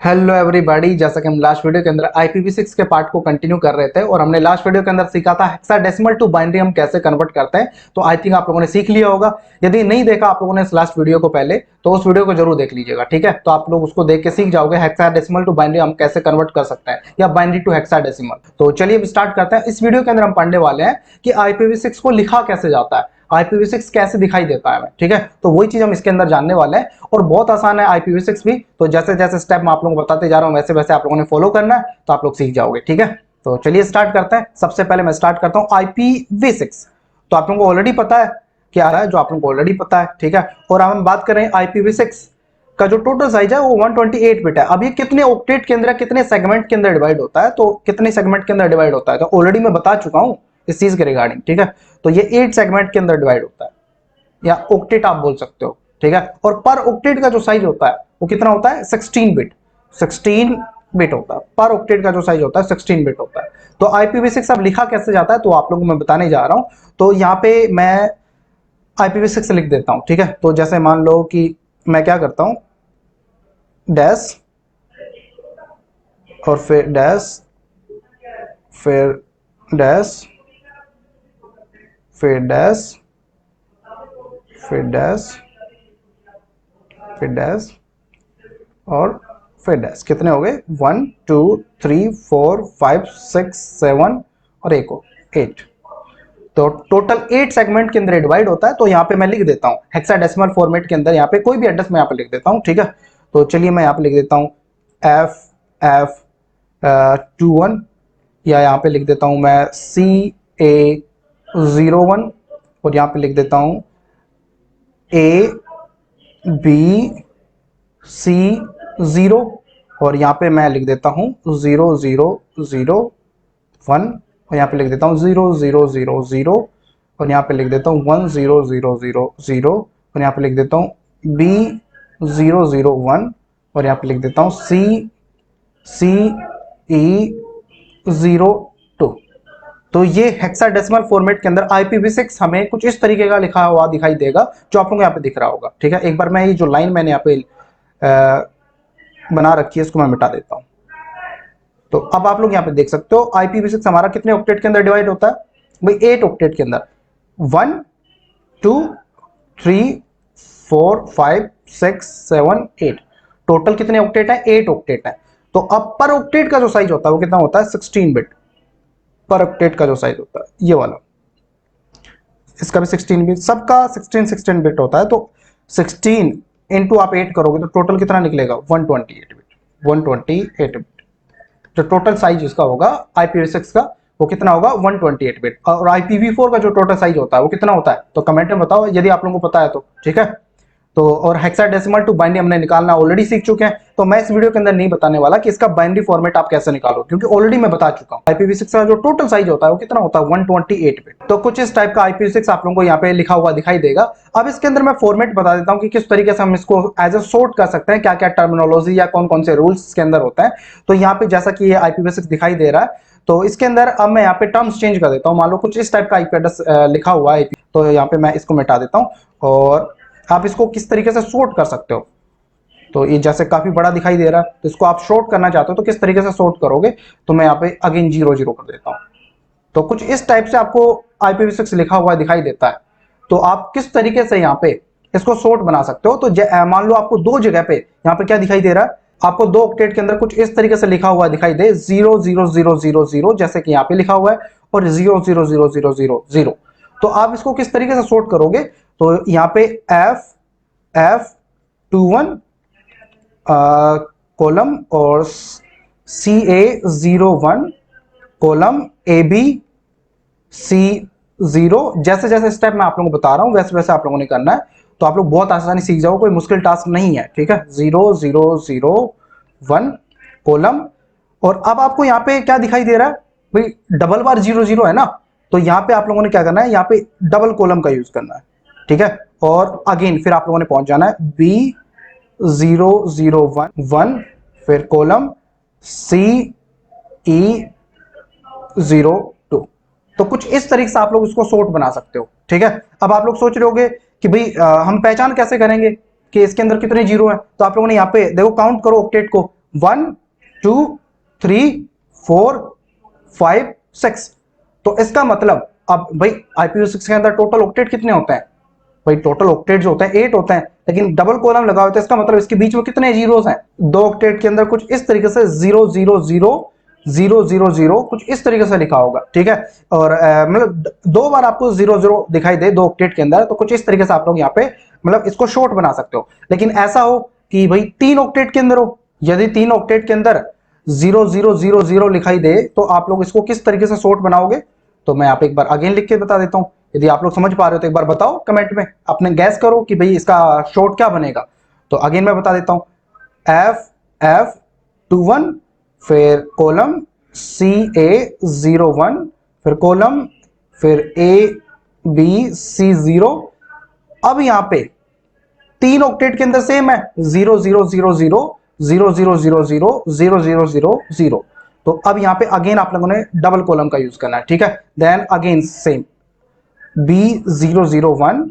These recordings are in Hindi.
हेलो एवरीबॉडी, जैसा कि हम लास्ट वीडियो के अंदर IPv6 के पार्ट को कंटिन्यू कर रहे थे और हमने लास्ट वीडियो के अंदर सीखा था हेक्साडेसिमल टू बाइनरी हम कैसे कन्वर्ट करते हैं। तो आई थिंक आप लोगों ने सीख लिया होगा। यदि नहीं देखा आप लोगों ने इस लास्ट वीडियो को पहले, तो उस वीडियो को जरूर देख लीजिएगा, ठीक है। तो आप लोग उसको देख के सीख जाओगे हेक्साडेसिमल टू बाइनरी हम कैसे कन्वर्ट कर सकते हैं या बाइनरी टू हेक्साडेसिमल। तो चलिए अब स्टार्ट करते हैं। इस वीडियो के अंदर हम पढ़ने वाले हैं कि IPv6 को लिखा कैसे जाता है, IPv6 कैसे दिखाई देता है हमें, ठीक है। तो वही चीज हम इसके अंदर जानने वाले हैं और बहुत आसान है IPv6 भी। तो जैसे जैसे स्टेप मैं आप लोगों को बताते जा रहा हूं वैसे वैसे आप लोगों ने फॉलो करना है, तो आप लोग सीख जाओगे, ठीक है। तो चलिए स्टार्ट करते हैं। सबसे पहले मैं स्टार्ट करता हूं IPv6। तो आप लोगों को ऑलरेडी पता है क्या है, जो आप लोगों को ऑलरेडी पता है, ठीक है। और अब हम बात कर रहे हैं IPv6 का जो टोटल साइज है वो 128 बिट है। अब ये कितने ऑक्टेट के अंदर, कितने सेगमेंट के अंदर डिवाइड होता है, तो कितने सेगमेंट के अंदर डिवाइड होता है तो ऑलरेडी मैं बता चुका हूं इस चीज के रिगार्डिंग, ठीक है। तो ये 8 सेगमेंट के अंदर डिवाइड होता है या ऑक्टेट आप बोल सकते हो, ठीक है। और पर ऑक्टेट का जो साइज होता है वो कितना होता है, 16 बिट। 16 बिट होता है पर ऑक्टेट का जो साइज होता है, 16 बिट होता है। तो IPv6 अब लिखा कैसे जाता है तो आप लोगों को मैं बताने जा रहा हूं। तो यहाँ पे मैं IPv6 लिख देता हूं, ठीक है। तो जैसे मान लो कि मैं क्या करता हूं, डैश और फिर डैश, फिर डैश, फिर डैश, फिर डैश, फिर डैश और फिर डैश। कितने हो गए, 1 2 3 4 5 6 7 और एक हो 8। तो टोटल 8 सेगमेंट के अंदर डिवाइड होता है। तो यहाँ पे मैं लिख देता हूँ हेक्साडेसिमल फॉर्मेट के अंदर, यहाँ पे कोई भी एड्रेस मैं यहाँ पे लिख देता हूँ, ठीक है। तो चलिए मैं यहाँ पे लिख देता हूँ FF21 या यहाँ पे लिख देता हूँ मैं CA01 और यहाँ पे लिख देता हूँ ABC0 और यहाँ पे मैं लिख देता हूँ 0001 और यहाँ पे लिख देता हूँ 0000 और यहाँ पे लिख देता हूँ 10000 और यहाँ पे लिख देता हूँ B001 और यहाँ पे लिख देता हूँ CE02। तो ये हेक्साडेसिमल फॉर्मेट के अंदर IPv6 हमें कुछ इस तरीके का लिखा हुआ दिखाई देगा, जो आप लोगों को यहाँ पे दिख रहा होगा, ठीक है। एक बार मैं ये जो लाइन मैंने यहाँ पे बना रखी है इसको मैं मिटा देता हूँ। तो अब आप लोग यहाँ पे देख सकते हो IPv6 हमारा कितने ऑक्टेट के अंदर डिवाइड होता है भाई, 8 ऑक्टेट के अंदर। 1 2 3 4 5 6 7 8 टोटल कितने ऑक्टेट है, 8 ऑक्टेट है। तो अब पर ऑक्टेट का जो साइज होता है वो कितना होता है, 16 बिट। पर ऑक्टेट का जो साइज होता है ये वाला, इसका भी 16 बिट, सबका 16 बिट होता है। तो 16 इंटू आप 8 करोगे तो टोटल कितना निकलेगा, 128 बिट। 128 बिट जो टोटल साइज इसका होगा IPv6 का वो कितना होगा, 128 बिट। और IPv4 का जो टोटल साइज होता है वो कितना होता है, तो कमेंट में बताओ यदि आप लोगों को पता है तो, ठीक है। तो और हेक्साडेसिमल टू बाइनरी हमने निकालना ऑलरेडी सीख चुके हैं। तो मैं इस वीडियो के अंदर नहीं बताने वाला कि इसका बाइनरी फॉर्मेट आप कैसे निकालो, क्योंकि ऑलरेडी मैं बता चुका हूं IPv6 का जो टोटल साइज होता है वो कितना होता है, 128 बिट। तो कुछ इस टाइप का IPv6 आप लोगों को यहाँ पे लिखा हुआ दिखाई देगा। अब इसके अंदर मैं फॉर्मेट बता देता हूँ कि किस तरीके से हम इसको एज ए सॉर्ट कर सकते हैं, क्या क्या टर्मिनोलॉजी या कौन कौन से रूल्स इसके अंदर होते हैं। तो यहाँ पे जैसा कि ये IPv6 दिखाई दे रहा है, तो इसके अंदर अब मैं यहाँ पे टर्म्स चेंज कर देता हूँ। मान लो कुछ इस टाइप का IP एड्रेस लिखा हुआ है, तो यहाँ पे मैं इसको मिटा देता हूँ और आप इसको किस तरीके से सॉर्ट कर सकते हो। तो ये जैसे काफी बड़ा दिखाई दे रहा है, तो इसको आप सॉर्ट करना चाहते हो तो किस तरीके से सॉर्ट करोगे, तो मैं यहाँ पे अगेन 00 कर देता हूँ। तो कुछ इस टाइप से आपको IPv6 लिखा हुआ दिखाई देता है। तो आप किस तरीके से यहाँ पे इसको सॉर्ट बना सकते हो। तो मान लो आपको दो जगह पे यहाँ पे क्या दिखाई दे रहा है, आपको दो ऑक्टेट के अंदर कुछ इस तरीके से लिखा हुआ दिखाई दे 00000 जैसे कि यहाँ पे लिखा हुआ है और 00000। तो आप इसको किस तरीके से सॉर्ट करोगे, तो यहाँ पे FF21 कॉलम और CA01 कॉलम ABC0। जैसे जैसे स्टेप मैं आप लोगों को बता रहा हूं वैसे वैसे आप लोगों ने करना है। तो आप लोग बहुत आसानी सीख जाओ, कोई मुश्किल टास्क नहीं है, ठीक है। 0001 कॉलम और अब आपको यहाँ पे क्या दिखाई दे रहा है भाई, डबल बार 00 है ना, तो यहाँ पे आप लोगों ने क्या करना है, यहाँ पे डबल कॉलम का यूज करना है, ठीक है। और अगेन फिर आप लोगों ने पहुंच जाना है B0011 फिर कॉलम CE02। तो कुछ इस तरीके से आप लोग इसको सॉर्ट बना सकते हो, ठीक है। अब आप लोग सोच रहे होगे कि भाई हम पहचान कैसे करेंगे कि इसके अंदर कितने जीरो है। तो आप लोगों ने यहाँ पे देखो, काउंट करो ऑक्टेट को, 1 2 3 4 5 6। तो इसका मतलब अब भाई IPv6 के अंदर टोटल ऑक्टेट कितने होते हैं भाई, टोटल ऑक्टेट जो होते हैं 8 होते हैं, लेकिन डबल कॉलम लगा होता है, इसका मतलब इसके बीच में कितने जीरोस हैं, दो ऑक्टेट के अंदर कुछ इस तरीके से 0 0 0 0 0 0 कुछ इस तरीके से लिखा होगा, ठीक है। और मतलब दो बार आपको 0 0 दिखाई दे दो ऑक्टेट के अंदर, तो कुछ इस तरीके से आप लोग यहाँ पे मतलब इसको शॉर्ट बना सकते हो। लेकिन ऐसा हो कि भाई 3 ऑक्टेट के अंदर हो, यदि 3 ऑक्टेट के अंदर 0 0 0 0 लिखाई दे, तो आप लोग इसको किस तरीके से शॉर्ट बनाओगे, तो मैं आप एक बार अगेन लिख के बता देता हूं। यदि आप लोग समझ पा रहे हो तो एक बार बताओ कमेंट में, अपने गैस करो कि भाई इसका शॉर्ट क्या बनेगा। तो अगेन मैं बता देता हूं, F21 फिर कॉलम CA01 फिर कॉलम फिर ABC0। अब यहां पे 3 ऑक्टेट के अंदर सेम है 0 0 0 0 0 0 0 0 0 0 0 0। तो अब यहां पे अगेन आप लोगों ने डबल कॉलम का यूज करना है, ठीक है। Then again same B001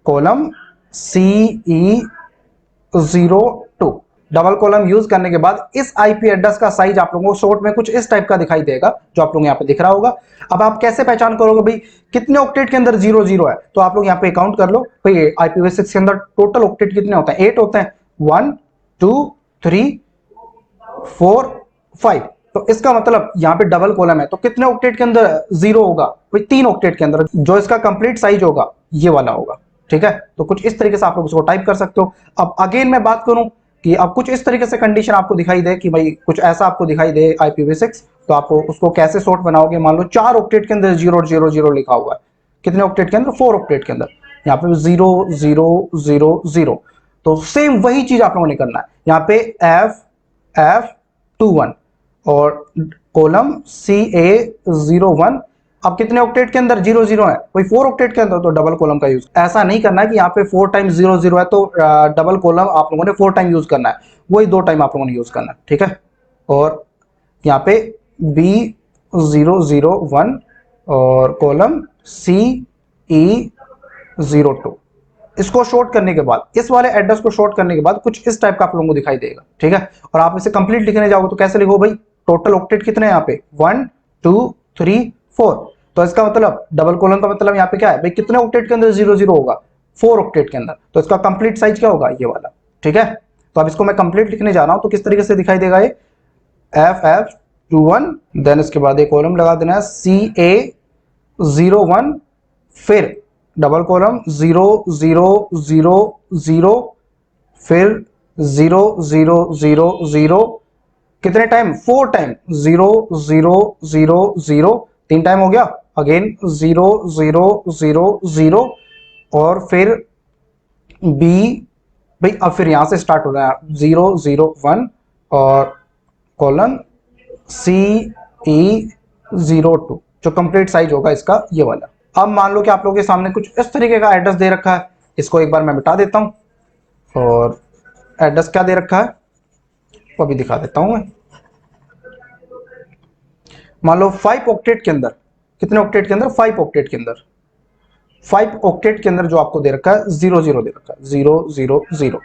column CE02। Double column use करने के बाद इस आईपी एड्रेस का साइज आप लोगों को शॉर्ट में कुछ इस टाइप का दिखाई देगा, जो आप लोग यहाँ पे दिख रहा होगा। अब आप कैसे पहचान करोगे भाई कितने ऑक्टेट के अंदर 0 0 है, तो आप लोग यहाँ पे काउंट कर लो भाई IPv6 के अंदर टोटल ऑक्टेट कितने होते हैं, 8 होते हैं, 1 2 3 4 5। तो इसका मतलब यहाँ पे डबल कॉलम है, तो कितने ऑक्टेट के अंदर 0 होगा भाई 3 ऑक्टेट के अंदर, जो इसका कंप्लीट साइज होगा ये वाला होगा, ठीक है। तो कुछ इस तरीके से आप लोग उसको टाइप कर सकते हो। अब अगेन मैं बात करूं कि अब कुछ इस तरीके से कंडीशन आपको दिखाई दे कि भाई कुछ ऐसा आपको दिखाई दे IPv6, तो आपको उसको कैसे सॉर्ट बनाओगे। मान लो 4 ऑक्टेट के अंदर 0 0 0 लिखा हुआ है, कितने ऑक्टेट के अंदर, 4 ऑक्टेट के अंदर, यहाँ पे 0 0 0 0। तो सेम वही चीज आप लोगों ने करना है, यहाँ पे F21 और कॉलम CA01। अब कितने ऑक्टेट के अंदर 0 0 है, कोई 4 ऑक्टेट के अंदर, तो डबल कॉलम का यूज। ऐसा नहीं करना है कि यहाँ पे 4 टाइम 0 0 है तो डबल कॉलम आप लोगों ने 4 टाइम यूज करना है, वही 2 टाइम आप लोगों ने यूज करना है, ठीक है। और यहाँ पे B001 और कॉलम CE02, इसको शॉर्ट करने के बाद, इस वाले एड्रेस को शॉर्ट करने के बाद कुछ इस टाइप का आप लोगों को दिखाई देगा, ठीक है। और आप इसे कंप्लीट लिखने जाओगे तो कैसे लिखो भाई, टोटल ऑक्टेट कितने हैं यहाँ पे 1 2 3 4। तो इसका मतलब डबल कॉलम का मतलब यहाँ पे क्या है भाई, कितने ऑक्टेट के अंदर 0 0 होगा, 4 ऑक्टेट के अंदर, तो इसका कंप्लीट साइज क्या होगा, ये वाला, ठीक है। तो अब इसको मैं कंप्लीट लिखने जा रहा हूं, तो किस तरीके से दिखाई देगा ये, FF21 देन इसके बाद एक कॉलम लगा देना है CA01 फिर डबल कॉलम 0 0 0 0 फिर 0 0 0 0, कितने टाइम, 4 टाइम 0 0 0 0, 3 टाइम हो गया, अगेन 0 0 0 0 और फिर B भाई, अब फिर यहां से स्टार्ट हो रहा है 0 0 1 और कॉलन CE02, जो कंप्लीट साइज होगा इसका ये वाला। अब मान लो कि आप लोगों के सामने कुछ इस तरीके का एड्रेस दे रखा है, इसको एक बार मैं मिटा देता हूं, और एड्रेस क्या दे रखा है वो भी दिखा देता हूं मैं। मान लो 5 ऑक्टेट के अंदर, कितने ऑक्टेट के अंदर, 5 ऑक्टेट के अंदर, 5 ऑक्टेट के अंदर जो आपको दे रखा है 0 0 दे रखा है 0 0 0।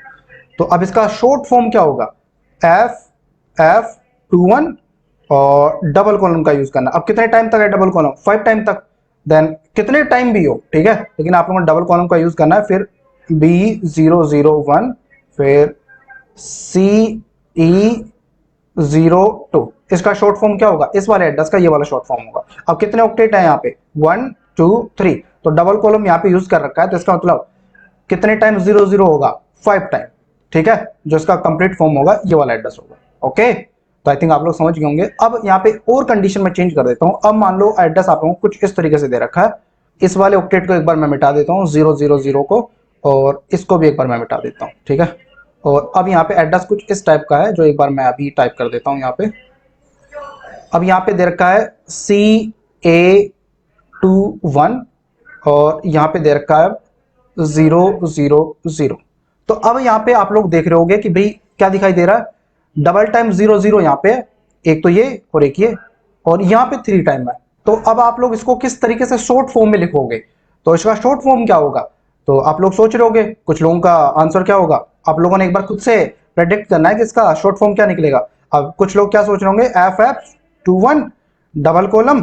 तो अब इसका शॉर्ट फॉर्म क्या होगा, FF21 और डबल कॉलम का यूज करना। अब कितने टाइम तक है डबल कॉलम, 5 टाइम तक, देन कितने टाइम भी हो, ठीक है, लेकिन आप लोगों ने डबल कॉलम का यूज करना है। फिर B001 फिर CE02, इसका शॉर्ट फॉर्म क्या होगा, इस वाले एड्रेस का ये वाला शॉर्ट फॉर्म होगा। अब कितने ऑक्टेट है यहाँ पे 1 2 3, तो डबल कॉलम यहाँ पे यूज कर रखा है, तो इसका मतलब कितने टाइम 0 0 होगा, 5 टाइम, ठीक है, जो इसका कंप्लीट फॉर्म होगा ये वाला एड्रेस होगा। ओके, तो आई थिंक आप लोग समझ गए होंगे। अब यहाँ पे और कंडीशन में चेंज कर देता हूँ। अब मान लो एड्रेस आप लोगों को कुछ इस तरीके से दे रखा है, इस वाले ऑक्टेट को एक बार मैं मिटा देता हूँ 0 0 0 को, और इसको भी एक बार मैं मिटा देता हूँ, ठीक है। और अब यहाँ पे एड्रेस कुछ इस टाइप का है, जो एक बार मैं अभी टाइप कर देता हूँ यहाँ पे। अब यहाँ पे दे रखा है CA21 और यहाँ पे दे रखा है 0 0 0। तो अब यहाँ पे आप लोग देख रहे होगे कि भाई क्या दिखाई दे रहा है, डबल टाइम 0 0 यहाँ पे, एक तो ये और एक ये, और यहाँ पे 3 टाइम है। तो अब आप लोग इसको किस तरीके से शॉर्ट फॉर्म में लिखोगे, तो इसका शॉर्ट फॉर्म क्या होगा, तो आप लोग सोच रहे होगे, कुछ लोगों का आंसर क्या होगा, आप लोगों ने एक बार खुद से प्रेडिक्ट करना है कि इसका शॉर्ट फॉर्म क्या निकलेगा। अब कुछ लोग क्या सोच रहे होंगे, FF21 डबल कॉलम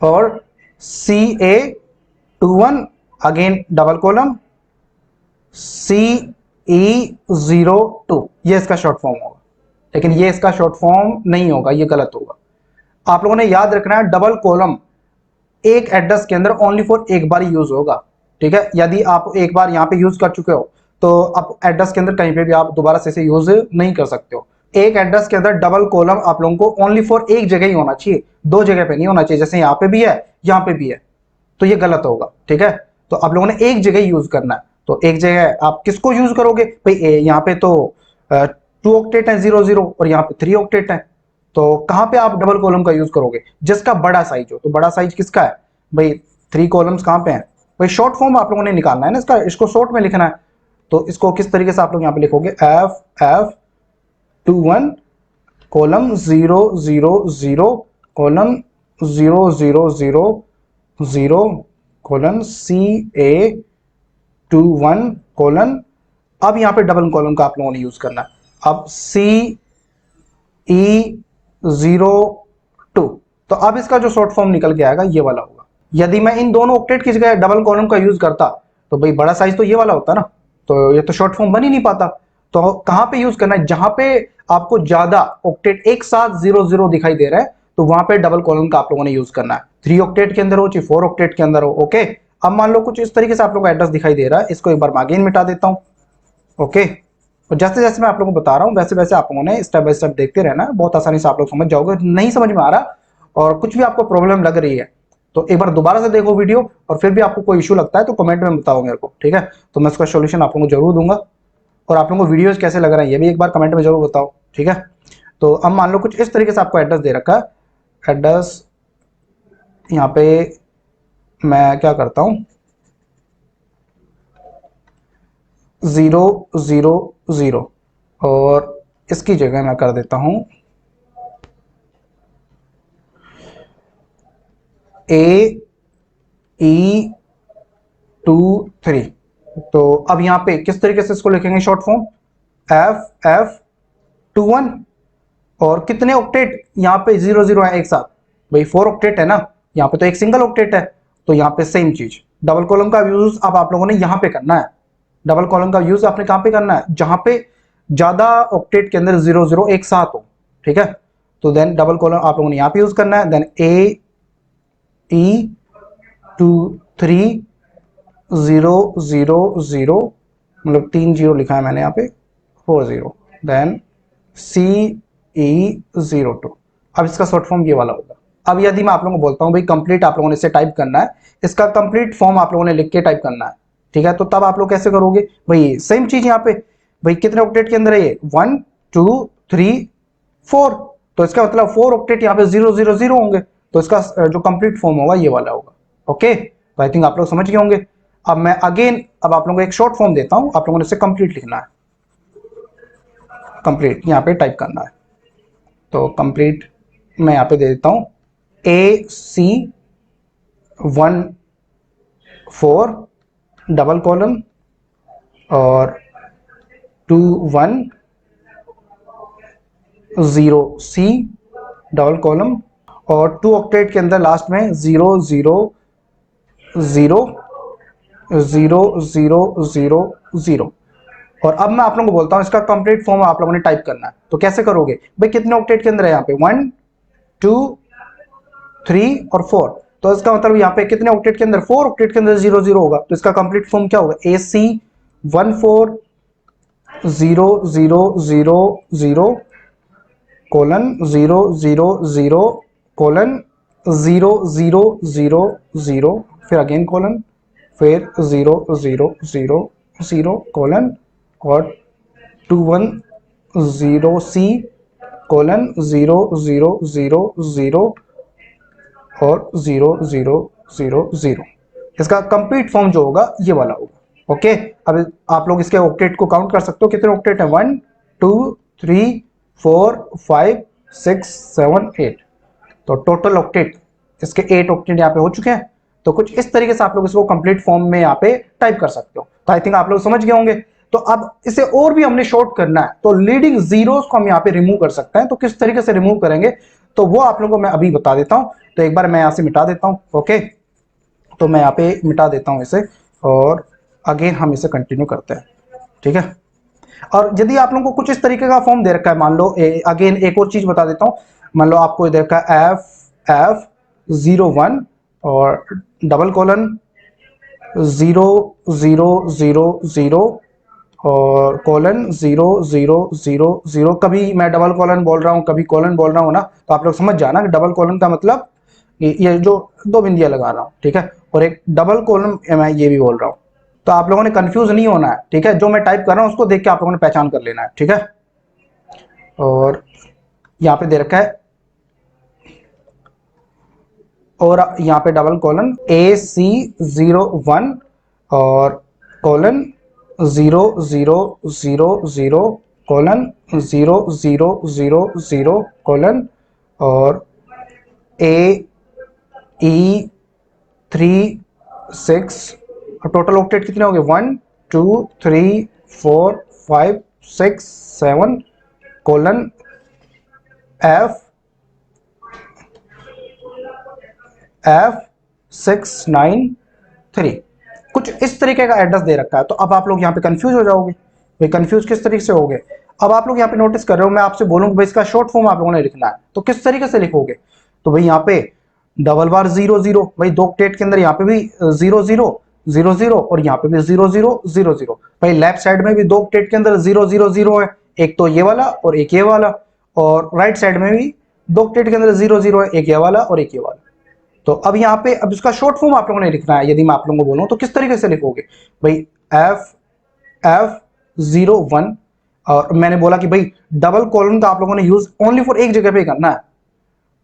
और CA21 again double column CE02, ये इसका शॉर्ट फॉर्म होगा। लेकिन ये इसका शॉर्ट फॉर्म नहीं होगा, ये गलत होगा। आप लोगों ने याद रखना है डबल कॉलम एक एड्रेस के अंदर ओनली फॉर एक बार यूज होगा, ठीक है। यदि आप एक बार यहाँ पे यूज कर चुके हो तो आप एड्रेस के अंदर कहीं पे भी आप दोबारा से इसे यूज नहीं कर सकते हो। एक एड्रेस के अंदर डबल कॉलम आप लोगों को ओनली फॉर एक जगह ही होना चाहिए, दो जगह पे नहीं होना चाहिए। जैसे यहाँ पे भी है, यहाँ पे भी है, तो ये गलत होगा, ठीक है। तो आप लोगों ने एक जगह यूज करना है। तो एक जगह आप किसको यूज करोगे भाई, यहाँ पे तो 2 ऑक्टेट है 00 और यहाँ पे 3 ऑक्टेट है, तो कहां पे आप डबल कॉलम का यूज करोगे, जिसका बड़ा साइज हो। तो बड़ा साइज किसका है भाई, 3 कॉलम्स कहां पे हैं भाई। शॉर्ट फॉर्म आप लोगों ने निकालना है ना इसका, इसको शॉर्ट में लिखना है। तो इसको किस तरीके से आप लोग यहाँ पे लिखोगे, FF21 column 000 column 000 colon CA21 colon, अब यहाँ पे डबल कॉलम का आप लोगों ने यूज करना है। अब CE02, तो अब इसका जो शॉर्ट फॉर्म निकल के आएगा ये वाला होगा। यदि मैं इन दोनों ऑक्टेट की जगह डबल कॉलम का यूज करता तो भाई बड़ा साइज तो ये वाला होता ना, तो ये तो शॉर्ट फॉर्म बन ही नहीं पाता। तो कहां पे यूज करना है, जहां पे आपको ज्यादा ऑक्टेट एक साथ 00 दिखाई दे रहा है तो वहां पे डबल कॉलम का आप लोगों ने यूज करना है। 3 ऑक्टेट के अंदर हो चाहे 4 ऑक्टेट के अंदर हो, ओके। अब मान लो कुछ इस तरीके से आप लोगों को एड्रेस दिखाई दे रहा है, इसको एक बार मैं अगेन मिटा देता हूं, ओके। और जैसे जैसे मैं आप लोगों को बता रहा हूं वैसे वैसे आप लोगों ने स्टेप बाय स्टेप देखते रहना है, बहुत आसानी से आप लोग समझ जाओगे। नहीं समझ में आ रहा और कुछ भी आपको प्रॉब्लम लग रही है तो एक बार दोबारा से देखो वीडियो, और फिर भी आपको कोई इशू लगता है तो कमेंट में बताओ मेरे को, ठीक है। तो मैं इसका सोल्यूशन आप लोगों को जरूर दूंगा, और आप लोगों को वीडियोस कैसे लग रहा है ये भी एक बार कमेंट में जरूर बताओ, ठीक है। तो अब मान लो कुछ इस तरीके से आपको एड्रेस दे रखा है। एड्रेस यहाँ पे मैं क्या करता हूँ, 000 और इसकी जगह मैं कर देता हूं AE23। तो अब यहां पे किस तरीके से इसको लिखेंगे शॉर्ट फॉर्म, FF21 और कितने ऑक्टेट यहाँ पे 00 है एक साथ भाई, 4 ऑक्टेट है ना, यहाँ पे तो एक सिंगल ऑक्टेट है। तो यहाँ पे सेम चीज डबल कॉलम का यूज अब आप लोगों ने यहाँ पे करना है। डबल कॉलम का यूज आपने कहां पे करना है, जहां पे ज्यादा ऑक्टेट के अंदर 00 एक साथ हो, ठीक है। तो देन डबल कॉलम आप लोगों ने यहां पे यूज करना है। देन AE23 000, मतलब 3 0 लिखा है मैंने यहाँ पे, 40, देन CE02। अब इसका शॉर्ट फॉर्म ये वाला होगा। अब यदि मैं आप लोगों को बोलता हूँ भाई कंप्लीट आप लोगों ने इसे टाइप करना है, इसका कंप्लीट फॉर्म आप लोगों ने लिख के टाइप करना है, ठीक है। तो तब आप लोग कैसे करोगे भाई, सेम चीज यहाँ पे भाई कितने ऑक्टेट के अंदर है ये, 1 2 3 4, तो इसका मतलब 4 ऑक्टेट यहाँ पे 000 होंगे। तो इसका जो कंप्लीट फॉर्म होगा ये वाला होगा, ओके। तो आई थिंक आप लोग समझ गए होंगे। अब मैं अगेन अब आप लोगों को एक शॉर्ट फॉर्म देता हूं, आप लोगों ने इसे कंप्लीट लिखना है, कंप्लीट यहाँ पे टाइप करना है। तो कंप्लीट मैं यहाँ पे दे देता हूं AC14 डबल कॉलम और 21 0C डबल कॉलम और 2 ऑक्टेट के अंदर लास्ट में 000 000 और अब मैं आप लोगों को बोलता हूं इसका कंप्लीट फॉर्म आप लोगों ने टाइप करना है। तो कैसे करोगे भाई, कितने ऑक्टेट के अंदर है यहाँ पे, 1 2 3 और 4, तो इसका मतलब यहाँ पे कितने ऑक्टेट के अंदर, 4 ऑक्टेट के अंदर 00 होगा। तो इसका कंप्लीट फॉर्म क्या होगा, AC14 000 कोलन 000 कोलन 0000 फिर अगेन कोलन फिर 0000 कोलन और 21 कोलन 0000 और 0000। इसका कंप्लीट फॉर्म जो होगा ये वाला होगा, ओके। अब आप लोग इसके ऑक्टेट को काउंट कर सकते हो, कितने ऑक्टेट है, 1 2 3 4 5 6 7 8, तो टोटल ऑक्टेट इसके 8 ऑक्टेट यहाँ पे हो चुके हैं। तो कुछ इस तरीके से आप लोग इसको कंप्लीट फॉर्म में यहाँ पे टाइप कर सकते हो। तो आई थिंक आप लोग समझ गए होंगे। तो अब इसे और भी हमने शॉर्ट करना है, तो लीडिंग जीरोस को हम यहाँ पे रिमूव कर सकते हैं। तो किस तरीके से रिमूव करेंगे तो वो आप लोगों को मैं अभी बता देता हूं। तो एक बार मैं यहां से मिटा देता हूं। ओके, तो मैं यहाँ पे मिटा देता हूं इसे, और अगेन हम इसे कंटिन्यू करते हैं। ठीक है, और यदि आप लोगों को कुछ इस तरीके का फॉर्म दे रखा है, मान लो अगेन एक और चीज बता देता हूं, मान लो आपको दे रखा है F01 और डबल कॉलन 0000 और कॉलन 0000। कभी मैं डबल कॉलन बोल रहा हूं, कभी कॉलन बोल रहा हूं ना, तो आप लोग समझ जाना कि डबल कॉलन का मतलब ये जो दो बिंदियां लगा रहा हूं, ठीक है, और एक डबल कॉलन मैं ये भी बोल रहा हूं। तो आप लोगों ने कंफ्यूज नहीं होना है, ठीक है, जो मैं टाइप कर रहा हूं उसको देख के आप लोगों ने पहचान कर लेना है। ठीक है, और यहाँ पे दे रखा है, और यहाँ पे डबल कॉलन AC01 और कॉलन 0000 कॉलन 0000 कॉलन और AE36। टोटल ऑक्टेट कितने हो गए? 1 2 3 4 5 6 7 कॉलन F693। कुछ इस तरीके का एड्रेस दे रखा है। तो अब आप लोग यहाँ पे कंफ्यूज हो जाओगे, भाई कंफ्यूज किस तरीके से होगे? अब आप लोग यहाँ पे नोटिस कर रहे हो, मैं आपसे बोलूंगा भाई इसका शॉर्ट फॉर्म आप लोगों ने लिखना है, तो किस तरीके से लिखोगे? तो भाई यहाँ पे डबल बार 00, भाई दो ऑक्टेट के अंदर यहाँ पे भी 0000 और यहाँ पे भी 0000। भाई लेफ्ट साइड में भी दो ऑक्टेट के अंदर 000 है, एक तो ये वाला और एक ये वाला, और राइट साइड में भी दो ऑक्टेट के अंदर 00 है, एक ये वाला और एक ये वाला। तो अब यहाँ पे अब इसका शॉर्ट फॉर्म आप लोगों ने लिखना है। यदि मैं आप लोगों को बोलूं तो किस तरीके से लिखोगे? भाई F01, और मैंने बोला कि भाई डबल कॉलन का आप लोगों ने यूज ओनली फॉर एक जगह पे करना है।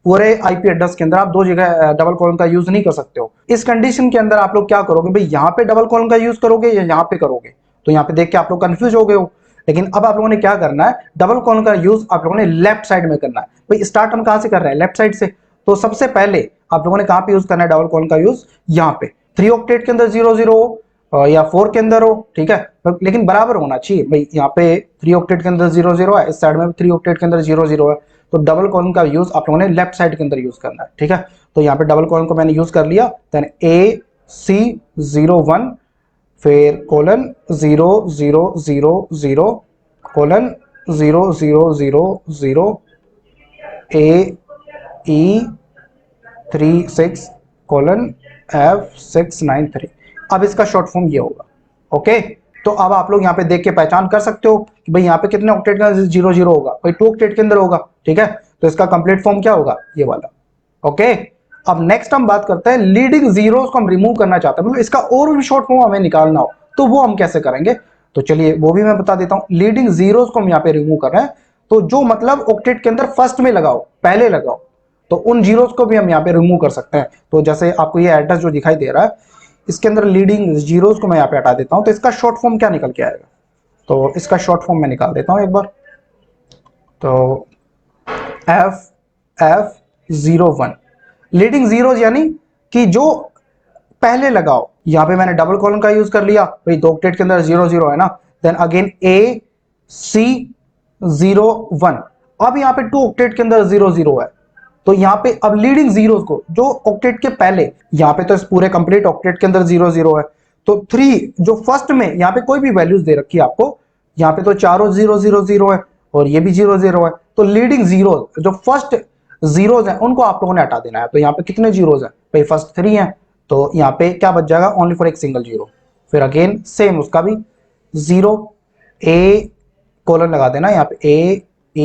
पूरे आईपी एड्रेस के अंदर आप दो जगह डबल कॉलन का यूज नहीं कर सकते हो। इस कंडीशन के अंदर आप लोग क्या करोगे? भाई यहाँ पे डबल कॉलन का यूज करोगे या यहाँ पे करोगे? तो यहाँ पे देख के आप लोग कंफ्यूज हो गए हो। लेकिन अब आप लोगों ने क्या करना है, डबल कॉलन का यूज आप लोगों ने लेफ्ट साइड में करना है। भाई स्टार्ट हम कहां से कर रहे हैं? लेफ्ट साइड से। तो सबसे पहले आप लोगों ने कहां पे यूज करना है डबल कॉलन का यूज? यहाँ पे 3 ऑक्टेट के अंदर 00 हो या 4 के अंदर हो, ठीक है, लेकिन बराबर होना चाहिए। भाई यहाँ पे 3 ऑक्टेट के अंदर 00 है, इस साइड में भी 3 ऑक्टेट के अंदर 00 है, तो डबल कॉलन का यूज आप लोगों ने लेफ्ट साइड के अंदर यूज करना है। ठीक है, तो यहाँ पे डबल कॉलन को मैंने यूज कर लिया। देन AC01 फिर colon 0000 colon 0000 AE36 colon F693। अब इसका शॉर्ट फॉर्म ये होगा। ओके, तो अब आप लोग यहाँ पे देख के पहचान कर सकते हो कि भाई यहाँ पे कितने ऑक्टेट का 00 होगा? भाई 2 ऑक्टेट के अंदर होगा। ठीक है, तो इसका कंप्लीट फॉर्म क्या होगा? ये वाला। ओके, अब नेक्स्ट हम बात करते हैं लीडिंग जीरोस को हम रिमूव करना चाहते हैं, मतलब इसका और भी शॉर्ट फॉर्म हमें निकालना हो तो वो हम कैसे करेंगे? तो चलिए वो भी मैं बता देता हूं। लीडिंग जीरोस को हम यहाँ पे रिमूव कर रहे हैं, तो जो मतलब ऑक्टेट के अंदर फर्स्ट में लगाओ, पहले लगाओ, तो उन जीरोस को भी हम यहाँ पे रिमूव कर सकते हैं। तो जैसे आपको ये एड्रेस जो दिखाई दे रहा है, इसके अंदर लीडिंग जीरोस को मैं यहाँ पे हटा देता हूं, तो इसका शॉर्ट फॉर्म क्या निकल के आएगा? तो इसका शॉर्ट फॉर्म मैं निकाल देता हूं एक बार। तो F01 लीडिंग जीरोस यानी कि जो पहले लगाओ। यहां पे मैंने डबल कॉलन का यूज कर लिया, भाई दो ऑक्टेट के अंदर 00 है ना। देन अगेन AC01, अब यहाँ पे 2 ऑक्टेट के अंदर 00 है, तो यहाँ पे अब लीडिंग जीरोस को जो ऑक्टेट के पहले, यहाँ पे तो इस पूरे कंप्लीट ऑक्टेट के अंदर 00 है, तो 3 जो फर्स्ट में यहाँ पे कोई भी वैल्यूज दे रखी है आपको, यहाँ पे तो चारों 000 है और ये भी 00 है, तो लीडिंग जीरो जो फर्स्ट जीरोज हैं उनको आप लोगों ने हटा देना है। तो यहाँ पे कितने जीरोज हैं? भाई फर्स्ट 3 हैं, तो यहाँ पे क्या बच जाएगा? ओनली फॉर एक सिंगल जीरो। फिर अगेन सेम उसका भी 0 ए कॉलन लगा देना यहाँ पे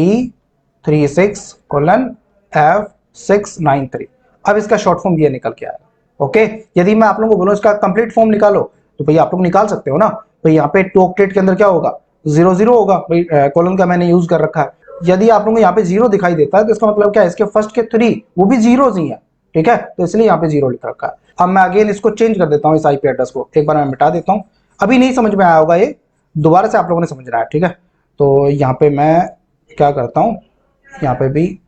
AE36 कॉलन F693। अब इसका शॉर्ट फॉर्म ये निकल के आएगा। ओके, यदि मैं आप लोगों को बोलूं इसका कंप्लीट फॉर्म निकालो, तो भाई आप लोग निकाल सकते हो ना। भाई यहाँ पे 2 ऑक्टेट के अंदर क्या होगा? 00 होगा, भाई कॉलन का मैंने यूज कर रखा है। यदि आप लोगों को यहाँ पे 0 दिखाई देता है तो इसका मतलब क्या है? इसके फर्स्ट के 3 वो भी जीरोज ही है, ठीक है, तो इसलिए यहाँ पे 0 लिख रखा है। अब मैं अगेन इसको चेंज कर देता हूँ, इस आईपी एड्रेस को एक बार मैं मिटा देता हूँ। अभी नहीं समझ में आया होगा, ये दोबारा से आप लोगों ने समझना है, ठीक है। तो यहाँ पे मैं क्या करता हूँ, यहाँ पे भी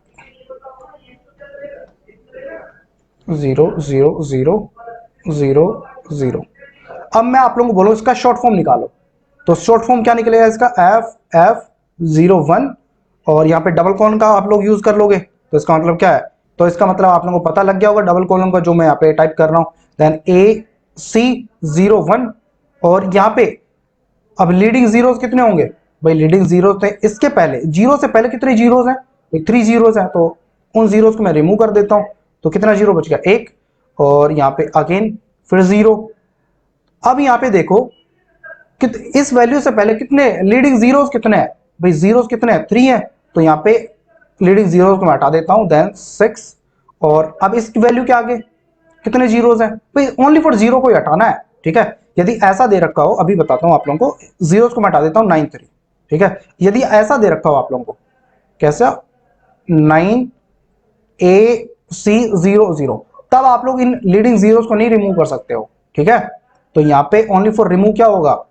00000। अब मैं आप लोगों को बोलूँ इसका शॉर्ट फॉर्म निकालो, तो शॉर्ट फॉर्म क्या निकलेगा इसका, F01, और यहाँ पे डबल कॉलन का आप लोग यूज कर लोगे, तो इसका मतलब क्या है, तो इसका मतलब आप लोगों को पता लग गया होगा डबल कॉलन का जो मैं यहाँ पे टाइप कर रहा हूँ। देन AC01, और यहाँ पे अब लीडिंग जीरोस कितने होंगे भाई, लीडिंग जीरोस थे इसके पहले, जीरो से पहले कितने जीरोस हैं, 3 जीरोस हैं, तो उन जीरोस को मैं रिमूव कर देता हूं, तो कितना जीरो बच गया, 1, और यहाँ पे अगेन फिर 0। अब यहाँ पे देखो इस वैल्यू से पहले कितने लीडिंग जीरोस कितने हैं भाई, जीरोस कितने हैं, 3 है, तो यहाँ पे लीडिंग जीरोस को मैं हटा देता हूं, देन 6, और अब इस वैल्यू के आगे कितने जीरोस हैं भाई, ओनली फॉर जीरो को ही हटाना है, ठीक है। यदि ऐसा दे रखा हो, अभी बताता हूं आप लोगों को, जीरोस को मैं हटा देता हूं 9 3, ठीक है। यदि ऐसा दे रखा हो आप लोगों को, कैसा, 9AC00, तब आप लोग इन लीडिंग जीरोस को नहीं रिमूव कर सकते हो, ठीक है। तो यहाँ पे ओनली फॉर रिमूव क्या होगा,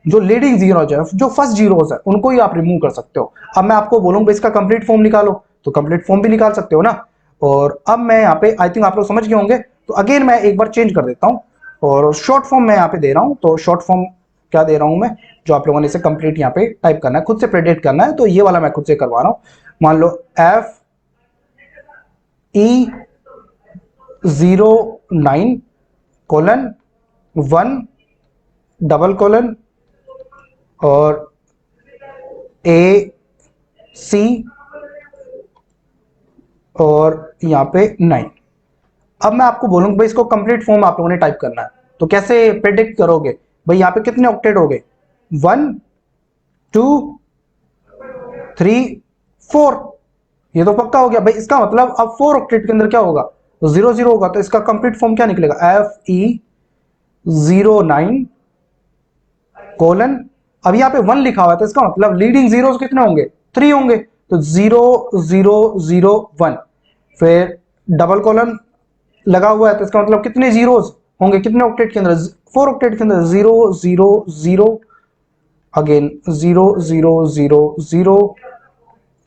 जो लीडिंग जीरोस है, जो फर्स्ट जीरोस है, उनको ही आप रिमूव कर सकते हो। अब मैं आपको बोलूंगा इसका कंप्लीट फॉर्म निकालो, तो कंप्लीट फॉर्म भी निकाल सकते हो ना। और अब मैं यहाँ पे आई थिंक आप लोग समझ गए होंगे, तो अगेन मैं एक बार चेंज कर देता हूँ, और शॉर्ट फॉर्म मैं यहाँ पे दे रहा हूँ। तो शॉर्ट फॉर्म क्या दे रहा हूँ मैं, जो आप लोगों ने इसे कंप्लीट यहाँ पे टाइप करना है, खुद से प्रेडिक्ट करना है, तो ये वाला मैं खुद से करवा रहा हूँ। मान लो FE09:1 डबल कॉलन और AC और यहाँ पे 9। अब मैं आपको बोलूंगा भाई इसको कंप्लीट फॉर्म आप लोगों ने टाइप करना है, तो कैसे प्रेडिक्ट करोगे भाई, यहाँ पे कितने ऑक्टेट हो गए, 1 2 3 4, ये तो पक्का हो गया भाई। इसका मतलब अब 4 ऑक्टेट के अंदर क्या होगा, तो 0 0 होगा, तो इसका कंप्लीट फॉर्म क्या निकलेगा, FE09:, अब यहाँ पे 1 लिखा हुआ है, तो इसका मतलब लीडिंग जीरोस कितने होंगे, 3 होंगे, तो 0 0 0 1, फिर डबल कॉलन लगा हुआ है, तो इसका मतलब कितने जीरोस होंगे, कितने ऑक्टेट के अंदर, 4 ऑक्टेट के अंदर, 0 0 0, अगेन 0 0 0 0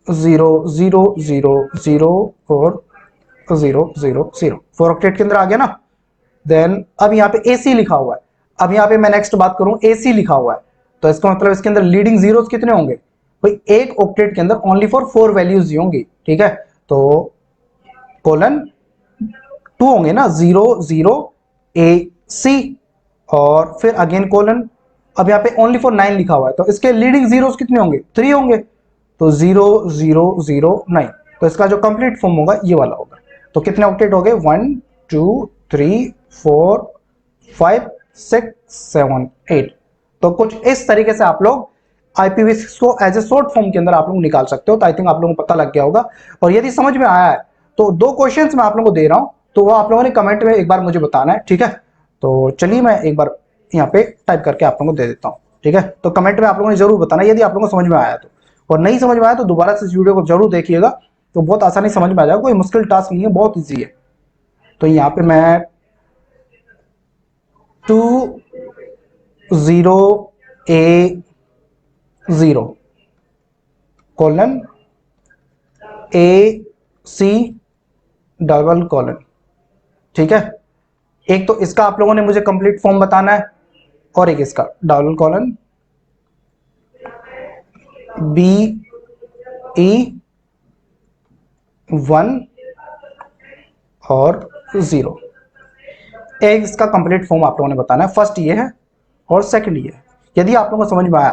0 0 0 0 और 0 0 0, 4 ऑक्टेट के अंदर आ गया ना। देन अब यहाँ पे AC लिखा हुआ है, अब यहाँ पे मैं नेक्स्ट बात करूं, AC लिखा हुआ है, तो इसका मतलब इसके अंदर लीडिंग जीरोस कितने होंगे भाई, एक ऑक्टेट के अंदर ओनली फॉर 4 वैल्यूज ही होंगी, ठीक है। तो कोलन 2 होंगे ना, 0 0 AC, और फिर अगेन कोलन, अब यहाँ पे ओनली फॉर 9 लिखा हुआ है, तो इसके लीडिंग जीरोस कितने होंगे, 3 होंगे, तो 0 0 0 9, तो इसका जो कंप्लीट फॉर्म होगा ये वाला होगा। तो कितने ऑक्टेट हो गए, 1 2 3 4 5 6 7 8। तो कुछ इस तरीके से आप लोग IPv6 को एज ए शॉर्ट फॉर्म के अंदर आप लोग निकाल सकते हो। तो आई थिंक आप लोगों को पता लग गया होगा, और यदि समझ में आया है तो 2 क्वेश्चंस मैं आप लोगों को दे रहा हूं, तो वो आप लोगों ने कमेंट में एक बार मुझे बताना है, ठीक है। तो चलिए मैं एक बार यहाँ पे टाइप करके आप लोगों को दे देता हूँ, ठीक है। तो कमेंट में आप लोगों ने जरूर बताना यदि आप लोगों को समझ में आया तो, और नहीं समझ में आया तो दोबारा से इस वीडियो को जरूर देखिएगा, तो बहुत आसानी समझ में आ जाएगा, कोई मुश्किल टास्क नहीं है, बहुत ईजी है। तो यहाँ पे मैं 20A0 colon AC double colon, ठीक है। एक तो इसका आप लोगों ने मुझे कंप्लीट फॉर्म बताना है, और एक इसका डबल कॉलन BE1 और 0, एक इसका कंप्लीट फॉर्म आप लोगों ने बताना है। फर्स्ट ये है और सेकंड ये है। यदि आप लोगों को समझ में आया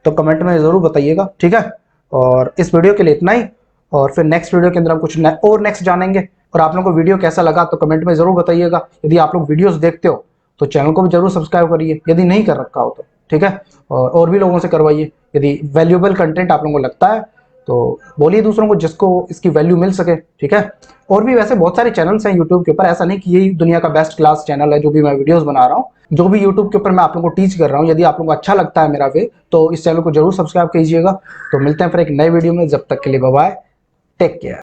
तो कमेंट में जरूर बताइएगा, ठीक है। और इस वीडियो के लिए इतना ही, और फिर नेक्स्ट वीडियो के अंदर हम कुछ और नेक्स्ट जानेंगे। और आप लोगों को वीडियो कैसा लगा तो कमेंट में जरूर बताइएगा। यदि आप लोग वीडियोस देखते हो तो चैनल को भी जरूर सब्सक्राइब करिए, यदि नहीं कर रखा हो तो, ठीक है। और भी लोगों से करवाइए, यदि वैल्यूएबल कंटेंट आप लोगों को लगता है तो बोलिए दूसरों को, जिसको इसकी वैल्यू मिल सके, ठीक है। और भी वैसे बहुत सारे चैनल्स हैं यूट्यूब के ऊपर, ऐसा नहीं कि यही दुनिया का बेस्ट क्लास चैनल है जो भी मैं वीडियोस बना रहा हूँ, जो भी यूट्यूब के ऊपर मैं आप लोगों को टीच कर रहा हूँ। यदि आप लोगों को अच्छा लगता है मेरा वे, तो इस चैनल को जरूर सब्सक्राइब कीजिएगा। तो मिलते हैं फिर एक नए वीडियो में, जब तक के लिए बाय बाय, टेक केयर।